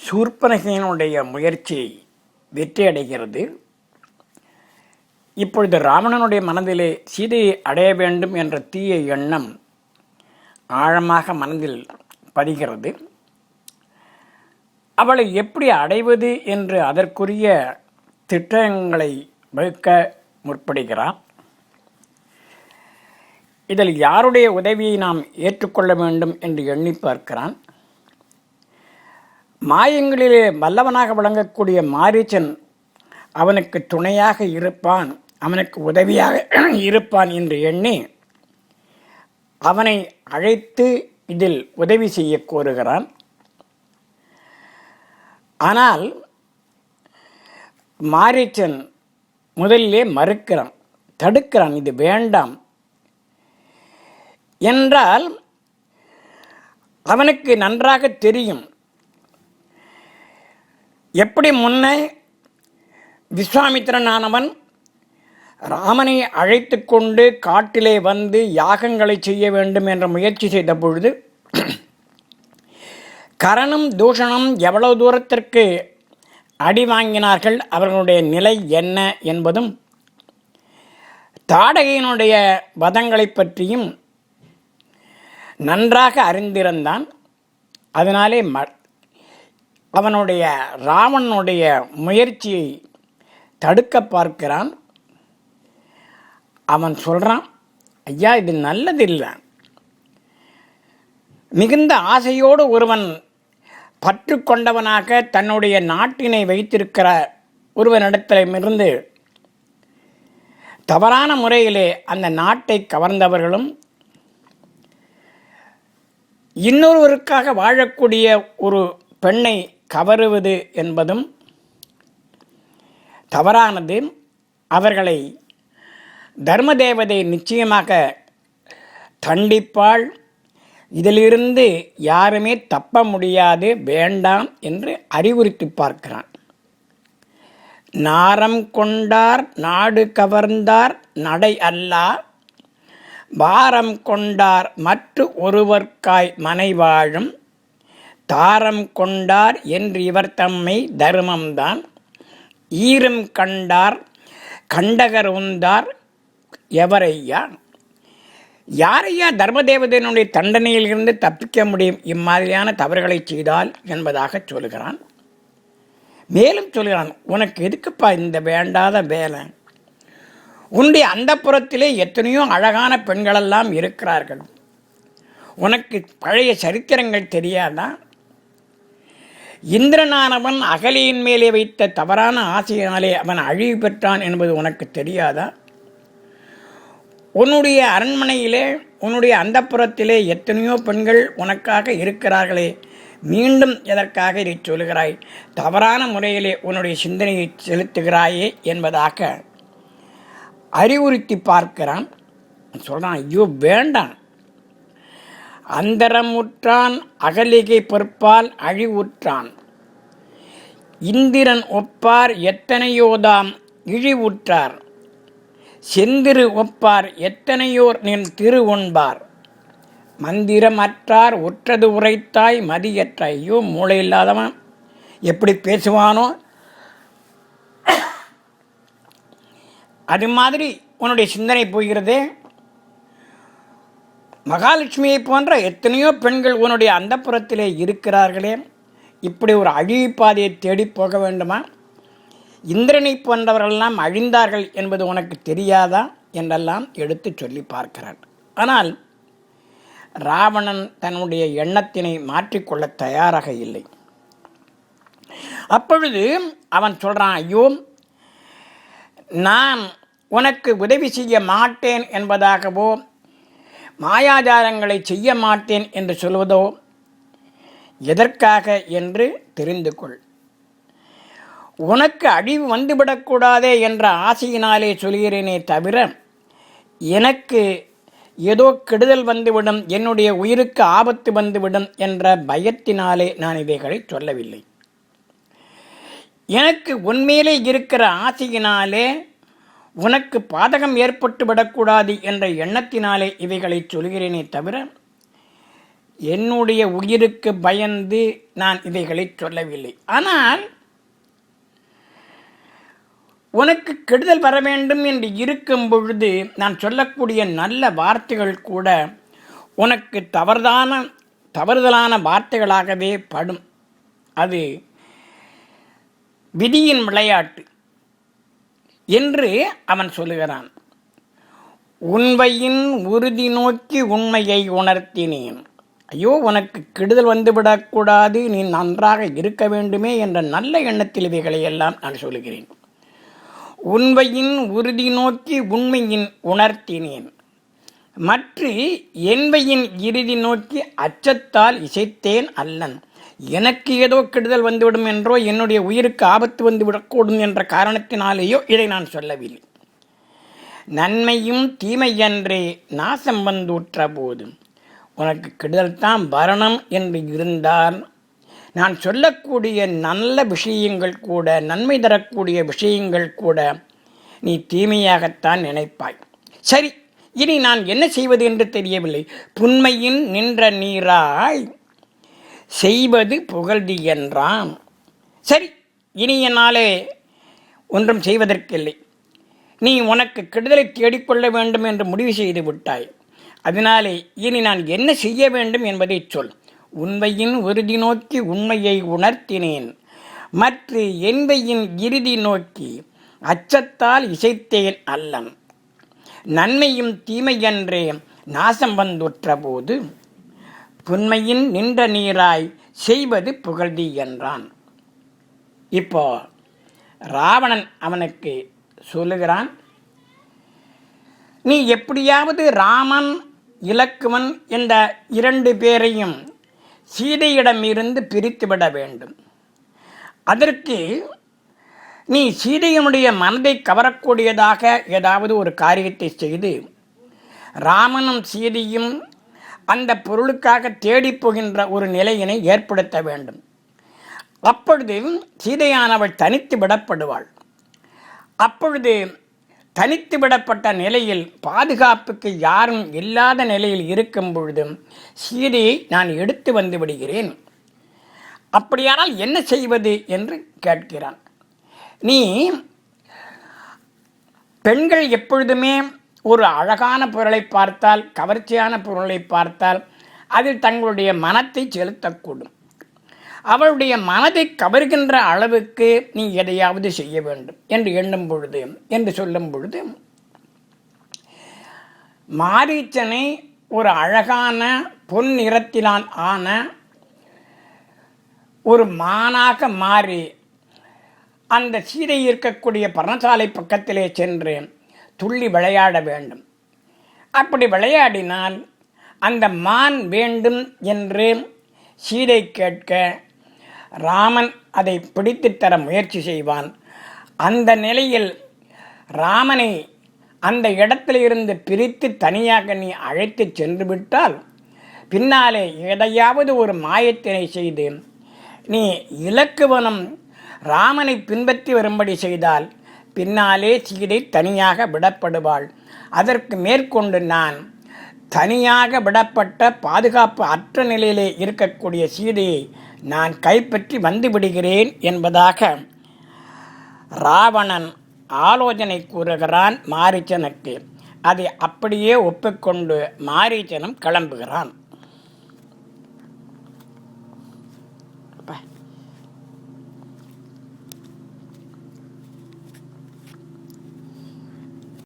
சூர்ப்பனகையினுடைய முயற்சி வெற்றியடைகிறது. இப்பொழுது ராவணனுடைய மனதிலே சீதையை அடைய வேண்டும் என்ற தீய எண்ணம் ஆழமாக மனதில் பதிகிறது. அவளை எப்படி அடைவது என்று அதற்குரிய திட்டங்களை வகுக்க முற்படுகிறார். இதில் யாருடைய உதவியை நாம் ஏற்றுக்கொள்ள வேண்டும் என்று எண்ணி பார்க்கிறான். மாயங்களிலே வல்லவனாக விளங்கக்கூடிய மாரீச்சன் அவனுக்கு துணையாக இருப்பான், அவனுக்கு உதவியாக இருப்பான் என்று எண்ணி அவனை அழைத்து இதில் உதவி செய்ய கோருகிறான். ஆனால் மாரீச்சன் முதலிலே மறுக்கிறான், தடுக்கிறான். இது வேண்டாம் என்றால் அவனுக்கு நன்றாக தெரியும். எப்படி முன்னே விஸ்வாமித்திரனானவன் ராமனை அழைத்து கொண்டு காட்டிலே வந்து யாகங்களை செய்ய வேண்டும் என்ற முயற்சி செய்த பொழுது கரணும் தூஷணம் எவ்வளவு தூரத்திற்கு அடி வாங்கினார்கள், அவர்களுடைய நிலை என்ன என்பதும் தாடகையினுடைய வதங்களை பற்றியும் நன்றாக அறிந்திருந்தான். அதனாலே அவனுடைய ராவணனுடைய முயற்சியை தடுக்க பார்க்கிறான். அவன் சொல்கிறான், ஐயா இது நல்லதில்லை. மிகுந்த ஆசையோடு ஒருவன் பற்று கொண்டவனாக தன்னுடைய நாட்டினை வைத்திருக்கிற ஒருவனிடத்திலிருந்து தவறான முறையிலே அந்த நாட்டை கவர்ந்தவர்களும் இன்னொருவருக்காக வாழக்கூடிய ஒரு பெண்ணை கவருவது என்பதும் தவறானது. அவர்களை தர்மதேவதை நிச்சயமாக தண்டிப்பாள். இதிலிருந்து யாருமே தப்ப முடியாது, வேண்டாம் என்று அறிவுறுத்தி பார்க்கிறான். நாரம் கொண்டார் நாடு கவர்ந்தார் நடை அல்லா, வாரம் கொண்டார் மற்ற ஒருவர்க்காய் மனை வாழும், தாரம் கொண்டார் என்று இவர் தம்மை தர்மம்தான், ஈரம் கண்டார் கண்டகர் உந்தார் எவரையா. யாரையா தர்மதேவதையினுடைய தண்டனையிலிருந்து தப்பிக்க முடியும் இம்மாதிரியான தவறுகளை செய்தால் என்பதாக சொல்கிறான். மேலும் சொல்கிறான், உனக்கு எதுக்குப்பா இந்த வேண்டாத வேலை? உன்னுடைய அந்தப்புறத்திலே எத்தனையோ அழகான பெண்களெல்லாம் இருக்கிறார்கள். உனக்கு பழைய சரித்திரங்கள் தெரியாதா? இந்திரனானவன் அகலியின் மேலே வைத்த தவறான ஆசையினாலே அவன் அழிவு பெற்றான் என்பது உனக்கு தெரியாதா? உன்னுடைய அரண்மனையிலே உன்னுடைய அந்தப்புறத்திலே எத்தனையோ பெண்கள் உனக்காக இருக்கிறார்களே, மீண்டும் எதற்காக இதை சொல்கிறாய்? தவறான முறையிலே உன்னுடைய சிந்தனையை செலுத்துகிறாயே என்பதாக அறிவுறுத்தி பார்க்கிறான். சொல்கிறான், ஐயோ வேண்டாம். அந்தரமுற்றான் அகலிகை பொறுப்பால் அழிவுற்றான், இந்திரன் ஒப்பார் எத்தனையோதாம் இழிவுற்றார், செந்திரு ஒப்பார் எத்தனையோர் நின் திரு ஒன்பார், மந்திரமற்றார் உற்றது உரைத்தாய் மதியற்றாய். ஐயோ மூளை இல்லாதவன் எப்படி பேசுவானோ அது மாதிரி உன்னுடைய சிந்தனை போகிறதே. மகாலட்சுமியை போன்ற எத்தனையோ பெண்கள் உன்னுடைய அந்தப்புறத்திலே இருக்கிறார்களே, இப்படி ஒரு அழிவு பாதையை தேடி போக வேண்டுமா? இந்திரனை போன்றவர்களெல்லாம் அழிந்தார்கள் என்பது உனக்கு தெரியாதா என்றெல்லாம் எடுத்து சொல்லி பார்க்கிறான். ஆனால் ராவணன் தன்னுடைய எண்ணத்தினை மாற்றிக்கொள்ள தயாராக இல்லை. அப்பொழுது அவன் சொல்கிறான், ஐயோ நான் உனக்கு உதவி செய்ய மாட்டேன் என்பதாகவோ மாயாஜாலங்களை செய்ய மாட்டேன் என்று சொல்வதோ எதற்காக என்று தெரிந்து கொள். உனக்கு அழிவு வந்துவிடக்கூடாதே என்ற ஆசையினாலே சொல்கிறேனே தவிர எனக்கு ஏதோ கெடுதல் வந்துவிடும், என்னுடைய உயிருக்கு ஆபத்து வந்துவிடும் என்ற பயத்தினாலே நான் இவைகளை சொல்லவில்லை. எனக்கு உண்மையிலே இருக்கிற ஆசையினாலே உனக்கு பாதகம் ஏற்பட்டு விடக்கூடாது என்ற எண்ணத்தினாலே இவைகளை சொல்கிறேனே தவிர என்னுடைய உயிருக்கு பயந்து நான் இவைகளை சொல்லவில்லை. ஆனால் உனக்கு கெடுதல் வர வேண்டும் என்று இருக்கும் பொழுது நான் சொல்லக்கூடிய நல்ல வார்த்தைகள் கூட உனக்கு தவறுதலான வார்த்தைகளாகவே படும். அது விதியின் விளையாட்டு என்று அவன் சொல்லுகிறான். உண்மையின் உறுதி நோக்கி உண்மையை உணர்த்தினேன். ஐயோ, உனக்கு கெடுதல் வந்துவிடக்கூடாது, நீ நன்றாக இருக்க வேண்டுமே என்ற நல்ல எண்ணத்தில் இவைகளை எல்லாம் நான் சொல்லுகிறேன். உண்மையின் உறுதி நோக்கி உண்மையின் உணர்த்தினேன். மற்ற என்பையின் இறுதி நோக்கி அச்சத்தால் இசைத்தேன் அல்லன். எனக்கு ஏதோ கெடுதல் வந்துவிடும் என்றோ என்னுடைய உயிருக்கு ஆபத்து வந்துவிடக்கூடும் என்ற காரணத்தினாலேயோ இதை நான் சொல்லவில்லை. நன்மையும் தீமையன்றே நாசம் வந்துற்ற போது உனக்கு கெடுதல் தான் வரணும் என்று இருந்தால் நான் சொல்லக்கூடிய நல்ல விஷயங்கள் கூட, நன்மை தரக்கூடிய விஷயங்கள் கூட நீ தீமையாகத்தான் நினைப்பாய். சரி, இனி நான் என்ன செய்வது என்று தெரியவில்லை. புன்மையின் நின்ற நீராய் செய்வது புகழ்தி என்றான். சரி, இனி என்னாலே ஒன்றும் செய்வதற்கில்லை. நீ உனக்கு கெடுதலை தேடிக்கொள்ள வேண்டும் என்று முடிவு செய்து விட்டாய். அதனாலே இனி நான் என்ன செய்ய வேண்டும் என்பதை சொல். உண்மையின் உறுதி நோக்கி உண்மையை உணர்த்தினேன். மற்ற என்பையின் இறுதி நோக்கி அச்சத்தால் இசைத்தேன் அல்லன். நன்மையும் தீமையன்றே நாசம் வந்துற்ற போது புன்மையின் நின்ற நீராய் செய்வது புகழ்தி என்றான். இப்போ ராவணன் அவனுக்கு சொல்லுகிறான், நீ எப்படியாவது ராமன் இலக்குவன் என்ற 2 பேரையும் சீதையிடமிருந்து பிரித்துவிட வேண்டும். அதற்கு நீ சீதையனுடைய மனதை கவரக்கூடியதாக ஏதாவது ஒரு காரியத்தை செய்து ராமனும் சீதையும் அந்த பொருளுக்காக தேடிப்போகின்ற ஒரு நிலையினை ஏற்படுத்த வேண்டும். அப்பொழுது சீதையானவள் தனித்து விடப்படுவாள். அப்பொழுது தனித்து விடப்பட்ட நிலையில் பாதுகாப்புக்கு யாரும் இல்லாத நிலையில் இருக்கும் பொழுதும் சீதையை நான் எடுத்து வந்து விடுகிறேன். அப்படியானால் என்ன செய்வது என்று கேட்கிறான். நீ பெண்கள் எப்பொழுதுமே ஒரு அழகான பொருளை பார்த்தால், கவர்ச்சியான பொருளை பார்த்தால் அதில் தங்களுடைய மனத்தை செலுத்தக்கூடும். அவளுடைய மனதை கவர்கின்ற அளவுக்கு நீ எதையாவது செய்ய வேண்டும் என்று எண்ணும் பொழுது, என்று சொல்லும் பொழுது, மாரீச்சனை ஒரு அழகான பொன் நிறத்திலான் ஆன ஒரு மானாக மாறி அந்த சீதை இருக்கக்கூடிய பர்ணசாலை பக்கத்திலே சென்று துள்ளி விளையாட வேண்டும். அப்படி விளையாடினால் அந்த மான் வேண்டும் என்று சீதை கேட்க ராமன் அதை பிடித்து தர முயற்சி செய்வான். அந்த நிலையில் ராமனை அந்த இடத்திலிருந்து பிரித்து தனியாக நீ அழைத்து சென்று விட்டால் பின்னாலே எதையாவது ஒரு மாயத்தினை செய்து நீ இலக்குவனம் ராமனை பின்பற்றி வரும்படி செய்தால் பின்னாலே சீதை தனியாக விடப்படுவாள். அதற்கு மேற்கொண்டு நான் தனியாக விடப்பட்ட பாதுகாப்பு அற்ற நிலையிலே இருக்கக்கூடிய சீதையை நான் கைப்பற்றி வந்து விடுகிறேன் என்பதாக ராவணன் ஆலோசனை கூறுகிறான் மாரீச்சனுக்கு. அதை அப்படியே ஒப்புக்கொண்டு மாரீச்சனும் கிளம்புகிறான்.